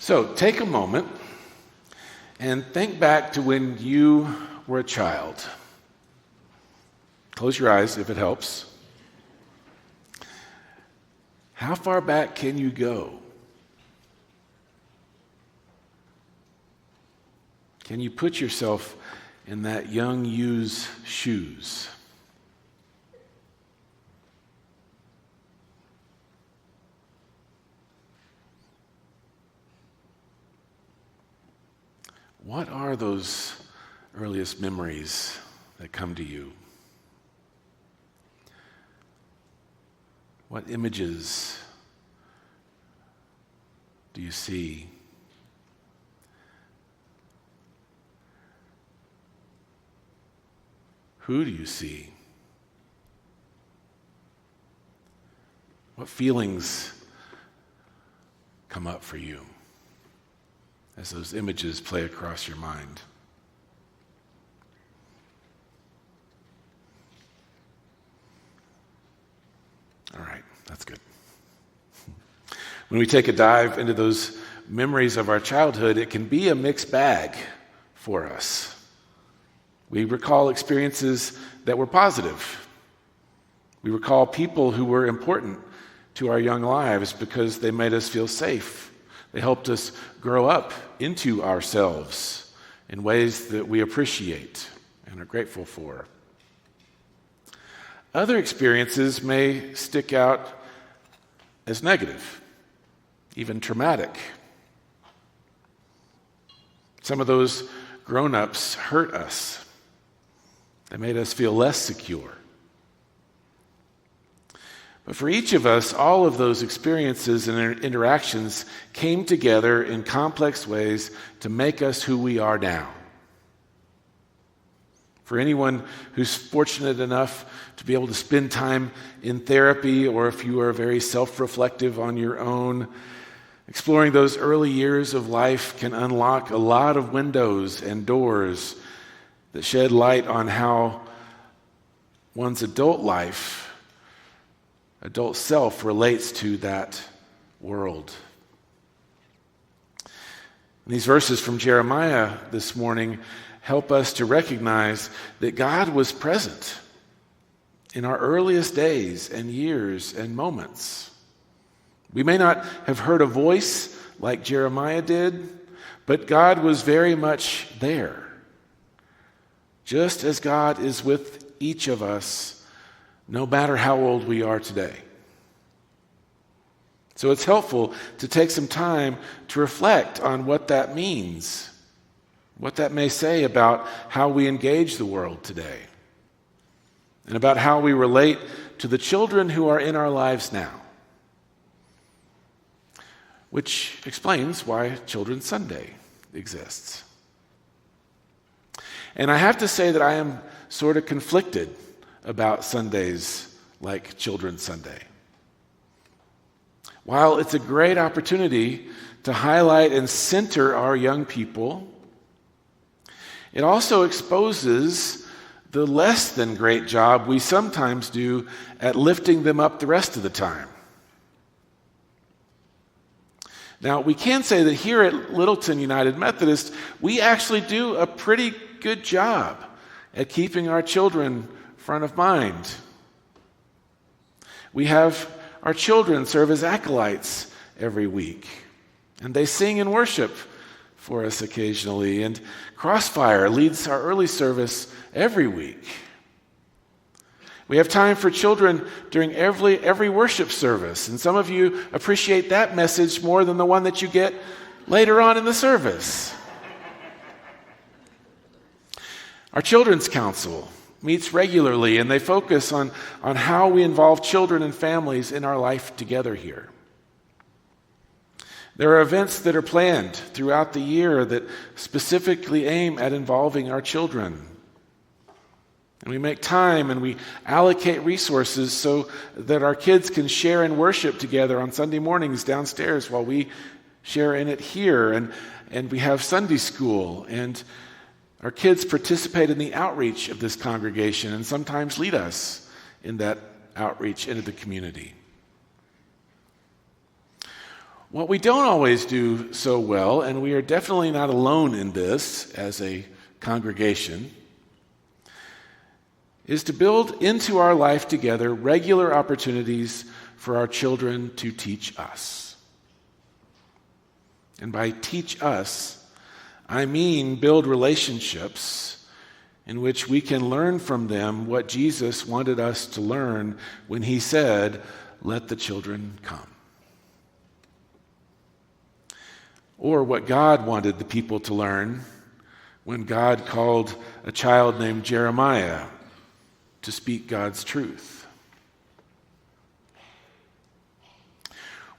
So take a moment and think back to when you were a child. Close your eyes if it helps. How far back can you go? Can you put yourself in that young you's shoes? What are those earliest memories that come to you? What images do you see? Who do you see? What feelings come up for you as those images play across your mind? All right, that's good. When we take a dive into those memories of our childhood, it can be a mixed bag for us. We recall experiences that were positive. We recall people who were important to our young lives because they made us feel safe. They helped us grow up into ourselves in ways that we appreciate and are grateful for. Other experiences may stick out as negative, even traumatic. Some of those grown-ups hurt us. They made us feel less secure. But for each of us, all of those experiences and interactions came together in complex ways to make us who we are now. For anyone who's fortunate enough to be able to spend time in therapy, or if you are very self-reflective on your own, exploring those early years of life can unlock a lot of windows and doors that shed light on how one's adult life, adult self, relates to that world. And these verses from Jeremiah this morning help us to recognize that God was present in our earliest days and years and moments. We may not have heard a voice like Jeremiah did, but God was very much there. Just as God is with each of us, no matter how old we are today. So it's helpful to take some time to reflect on what that means, what that may say about how we engage the world today, and about how we relate to the children who are in our lives now. Which explains why Children's Sunday exists. And I have to say that I am sort of conflicted about Sundays like Children's Sunday. While it's a great opportunity to highlight and center our young people, it also exposes the less than great job we sometimes do at lifting them up the rest of the time. Now, we can say that here at Littleton United Methodist, we actually do a pretty good job at keeping our children front of mind. We have our children serve as acolytes every week, and they sing and worship for us occasionally, and Crossfire leads our early service every week. We have time for children during every worship service, and some of you appreciate that message more than the one that you get later on in the service. Our Children's Council meets regularly, and they focus on how we involve children and families in our life together here. There are events that are planned throughout the year that specifically aim at involving our children. And we make time and we allocate resources so that our kids can share and worship together on Sunday mornings downstairs while we share in it here. And we have Sunday school, and our kids participate in the outreach of this congregation and sometimes lead us in that outreach into the community. What we don't always do so well, and we are definitely not alone in this as a congregation, is to build into our life together regular opportunities for our children to teach us. And by teach us, I mean build relationships in which we can learn from them what Jesus wanted us to learn when he said, "Let the children come." Or what God wanted the people to learn when God called a child named Jeremiah to speak God's truth.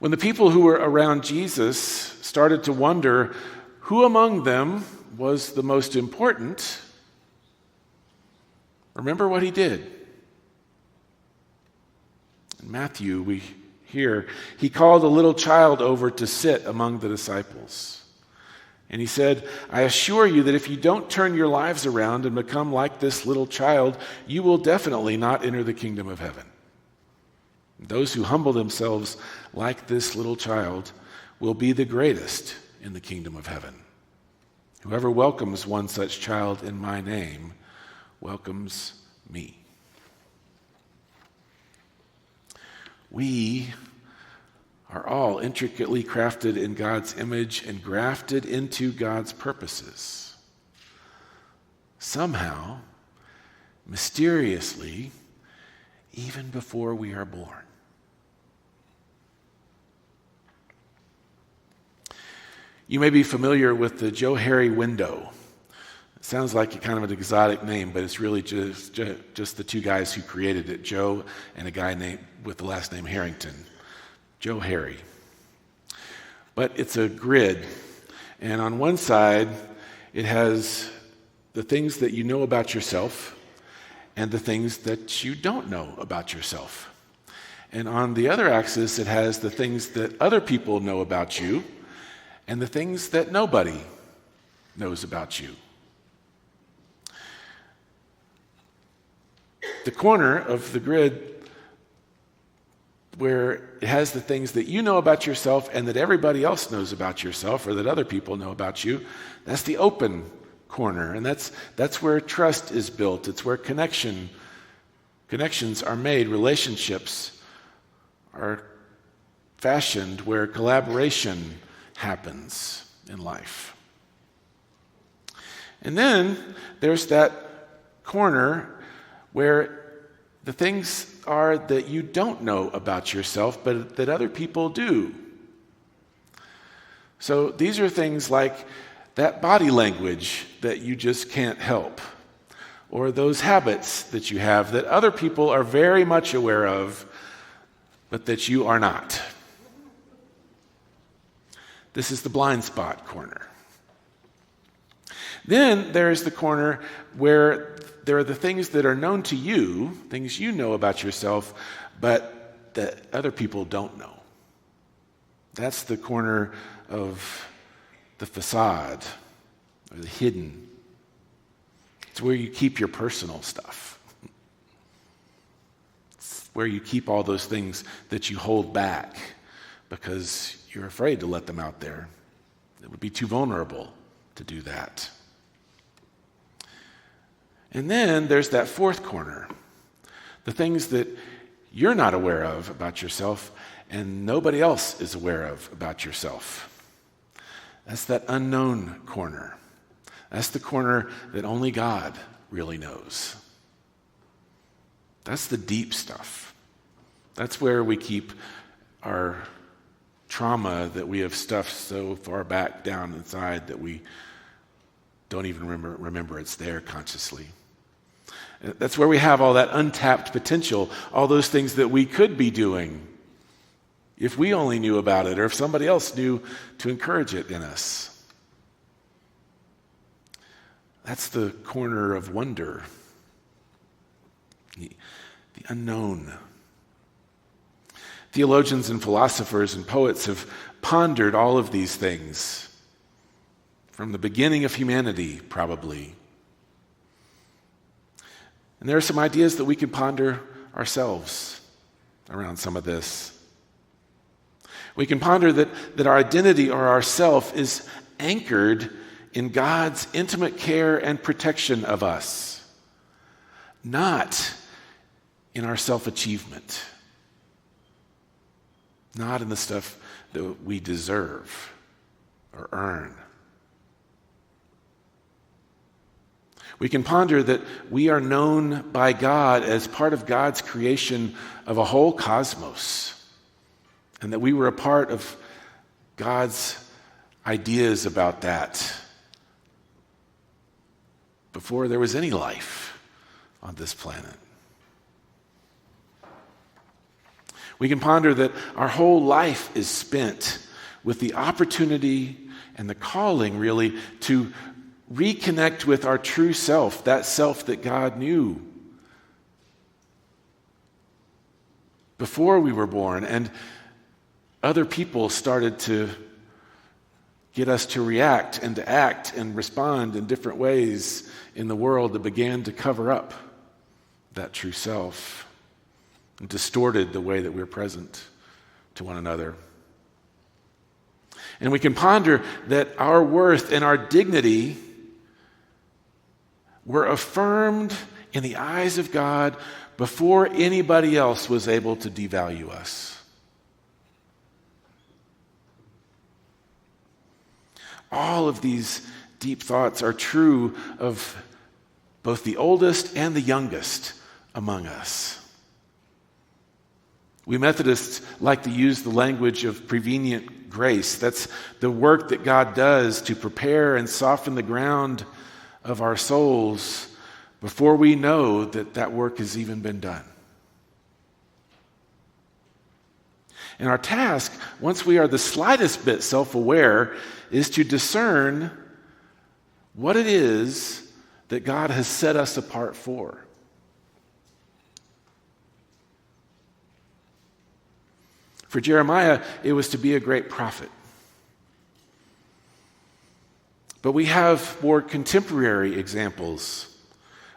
When the people who were around Jesus started to wonder who among them was the most important, remember what he did. In Matthew, we hear, he called a little child over to sit among the disciples. And he said, "I assure you that if you don't turn your lives around and become like this little child, you will definitely not enter the kingdom of heaven. Those who humble themselves like this little child will be the greatest in the kingdom of heaven. Whoever welcomes one such child in my name welcomes me." We are all intricately crafted in God's image and grafted into God's purposes. Somehow, mysteriously, even before we are born. You may be familiar with the Joe Harry window. It sounds like kind of an exotic name, but it's really just the two guys who created it, Joe and a guy named with the last name Harrington. Joe Harry. But it's a grid, and on one side it has the things that you know about yourself and the things that you don't know about yourself. And on the other axis it has the things that other people know about you and the things that nobody knows about you. The corner of the grid where it has the things that you know about yourself and that everybody else knows about yourself or that other people know about you, that's the open corner. And that's where trust is built. It's where connections are made, relationships are fashioned, where collaboration happens in life. And then there's that corner where the things are that you don't know about yourself, but that other people do. So these are things like that body language that you just can't help, or those habits that you have that other people are very much aware of, but that you are not. This is the blind spot corner. Then there's the corner where there are the things that are known to you, things you know about yourself, but that other people don't know. That's the corner of the facade, or the hidden. It's where you keep your personal stuff. It's where you keep all those things that you hold back because you're afraid to let them out there. It would be too vulnerable to do that. And then there's that fourth corner, the things that you're not aware of about yourself and nobody else is aware of about yourself. That's that unknown corner. That's the corner that only God really knows. That's the deep stuff. That's where we keep our trauma that we have stuffed so far back down inside that we don't even remember it's there consciously. That's where we have all that untapped potential, all those things that we could be doing if we only knew about it or if somebody else knew to encourage it in us. That's the corner of wonder, the unknown. Theologians and philosophers and poets have pondered all of these things from the beginning of humanity, probably. And there are some ideas that we can ponder ourselves around some of this. We can ponder that our identity or our self is anchored in God's intimate care and protection of us, not in our self-achievement, not in the stuff that we deserve or earn. We can ponder that we are known by God as part of God's creation of a whole cosmos, and that we were a part of God's ideas about that before there was any life on this planet. We can ponder that our whole life is spent with the opportunity and the calling, really, to reconnect with our true self, that self that God knew before we were born, and other people started to get us to react and to act and respond in different ways in the world that began to cover up that true self and distorted the way that we're present to one another. And we can ponder that our worth and our dignity were affirmed in the eyes of God before anybody else was able to devalue us. All of these deep thoughts are true of both the oldest and the youngest among us. We Methodists like to use the language of prevenient grace. That's the work that God does to prepare and soften the ground of our souls before we know that that work has even been done. And our task, once we are the slightest bit self-aware, is to discern what it is that God has set us apart for. For Jeremiah, it was to be a great prophet. But we have more contemporary examples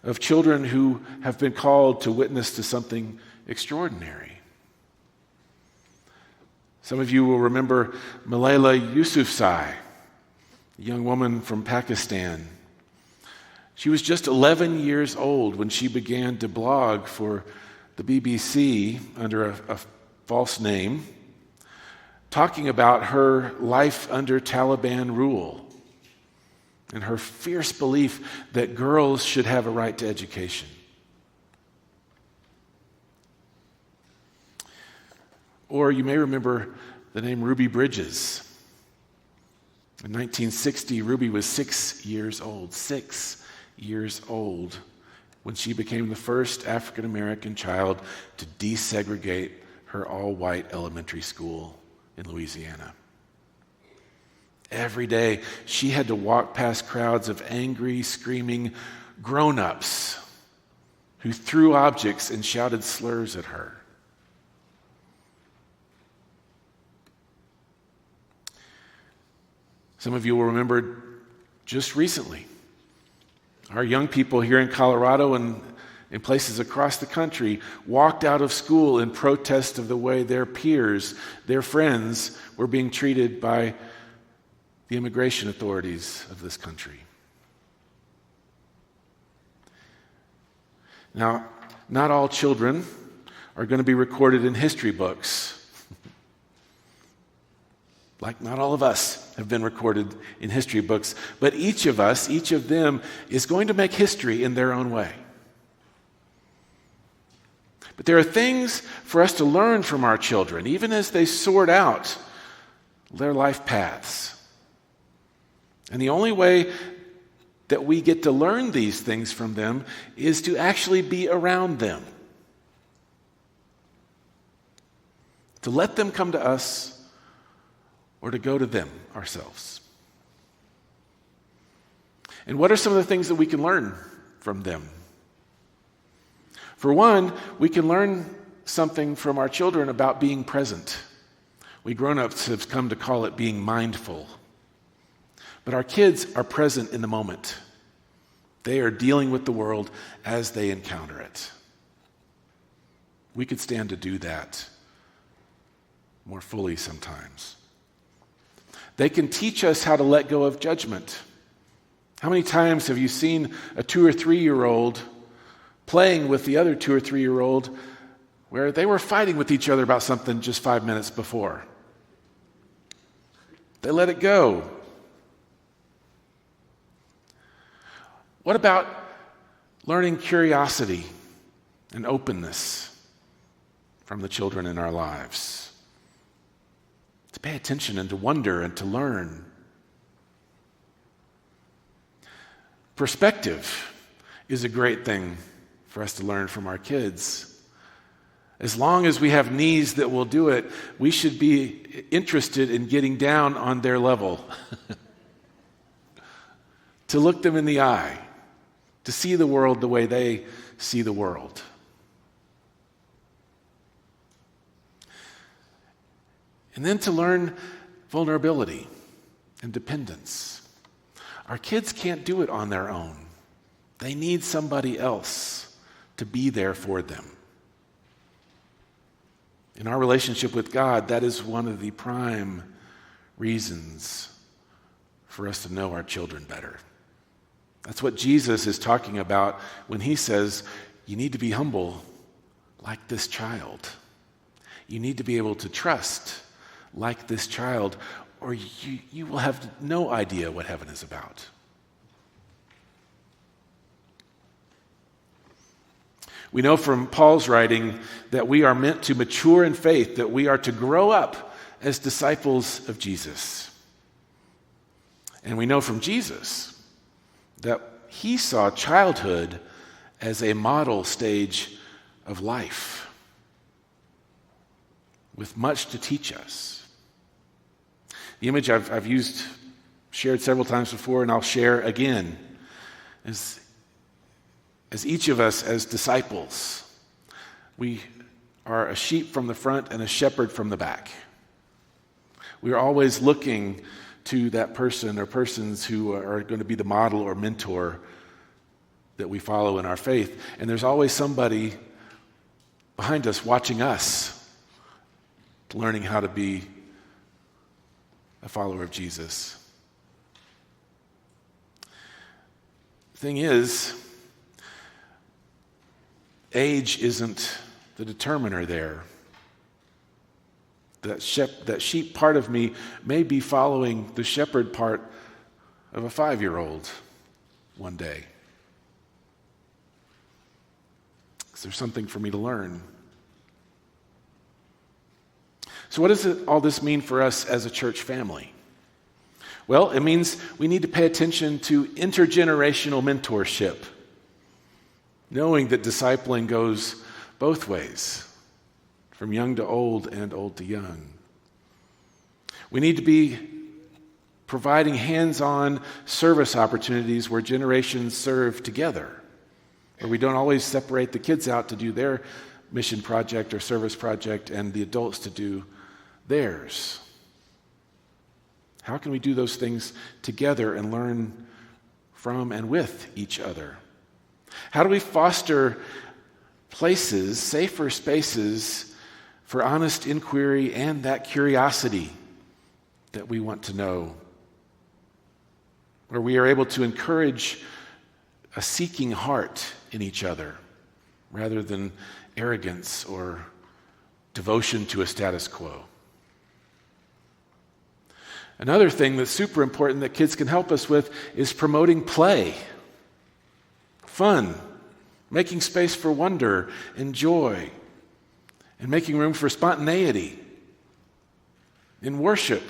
of children who have been called to witness to something extraordinary. Some of you will remember Malala Yousafzai, a young woman from Pakistan. She was just 11 years old when she began to blog for the BBC under a false name, talking about her life under Taliban rule and her fierce belief that girls should have a right to education. Or you may remember the name Ruby Bridges. In 1960, Ruby was 6 years old. 6 years old when she became the first African American child to desegregate her all-white elementary school in Louisiana. Every day, she had to walk past crowds of angry, screaming grown-ups who threw objects and shouted slurs at her. Some of you will remember just recently, our young people here in Colorado and in places across the country walked out of school in protest of the way their peers, their friends, were being treated by the immigration authorities of this country. Now, not all children are going to be recorded in history books. Like not all of us have been recorded in history books, but each of us, each of them, is going to make history in their own way. But there are things for us to learn from our children, even as they sort out their life paths. And the only way that we get to learn these things from them is to actually be around them. To let them come to us or to go to them ourselves. And what are some of the things that we can learn from them? For one, we can learn something from our children about being present. We grown-ups have come to call it being mindful. But our kids are present in the moment. They are dealing with the world as they encounter it. We could stand to do that more fully sometimes. They can teach us how to let go of judgment. How many times have you seen a 2 or 3-year-old playing with the other 2 or 3-year-old where they were fighting with each other about something just 5 minutes before? They let it go. What about learning curiosity and openness from the children in our lives? To pay attention and to wonder and to learn. Perspective is a great thing for us to learn from our kids. As long as we have knees that will do it, we should be interested in getting down on their level. To look them in the eye, to see the world the way they see the world. And then to learn vulnerability and dependence. Our kids can't do it on their own. They need somebody else to be there for them. In our relationship with God, that is one of the prime reasons for us to know our children better. That's what Jesus is talking about when he says, you need to be humble like this child. You need to be able to trust like this child, or you will have no idea what heaven is about. We know from Paul's writing that we are meant to mature in faith, that we are to grow up as disciples of Jesus. And we know from Jesus that he saw childhood as a model stage of life with much to teach us. The image I've shared several times before, and I'll share again, is as each of us as disciples, we are a sheep from the front and a shepherd from the back. We are always looking to that person or persons who are going to be the model or mentor that we follow in our faith. And there's always somebody behind us watching us, learning how to be a follower of Jesus. The thing is, age isn't the determiner there. That sheep part of me may be following the shepherd part of a 5-year-old one day. Because there's something for me to learn. So what does all this mean for us as a church family? Well, it means we need to pay attention to intergenerational mentorship, knowing that discipling goes both ways, from young to old and old to young. We need to be providing hands-on service opportunities where generations serve together, where we don't always separate the kids out to do their mission project or service project and the adults to do theirs. How can we do those things together and learn from and with each other? How do we foster places, safer spaces for honest inquiry and that curiosity that we want to know, where we are able to encourage a seeking heart in each other rather than arrogance or devotion to a status quo? Another thing that's super important that kids can help us with is promoting play, fun, making space for wonder and joy, and making room for spontaneity in worship,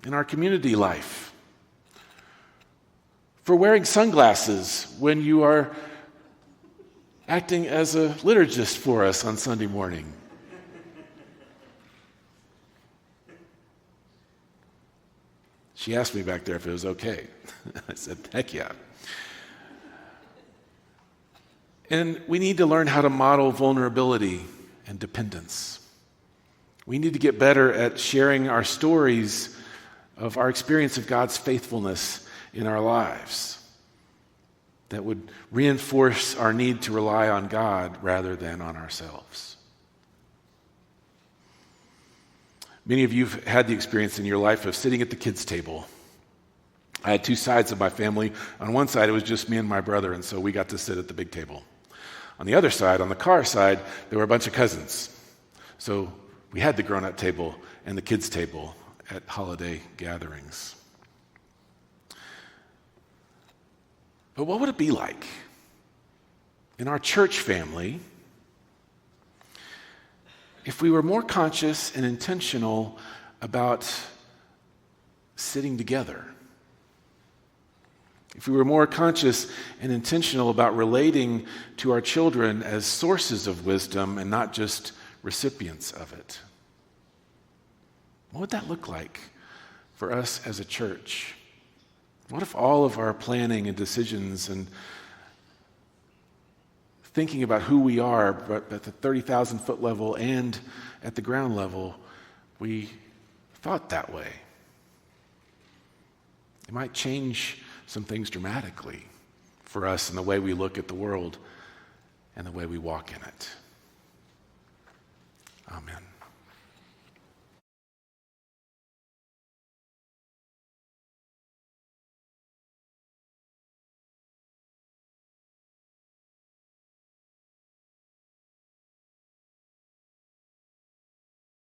in our community life, for wearing sunglasses when you are acting as a liturgist for us on Sunday morning. She asked me back there if it was okay. I said, heck yeah. And we need to learn how to model vulnerability and dependence. We need to get better at sharing our stories of our experience of God's faithfulness in our lives that would reinforce our need to rely on God rather than on ourselves. Many of you have had the experience in your life of sitting at the kids' table. I had two sides of my family. On one side, it was just me and my brother, and so we got to sit at the big table. On the other side, on the Carr side, there were a bunch of cousins. So we had the grown-up table and the kids' table at holiday gatherings. But what would it be like in our church family if we were more conscious and intentional about sitting together? If we were more conscious and intentional about relating to our children as sources of wisdom and not just recipients of it? What would that look like for us as a church? What if all of our planning and decisions and thinking about who we are, but at the 30,000-foot level and at the ground level, we thought that way? It might change some things dramatically for us in the way we look at the world and the way we walk in it. Amen.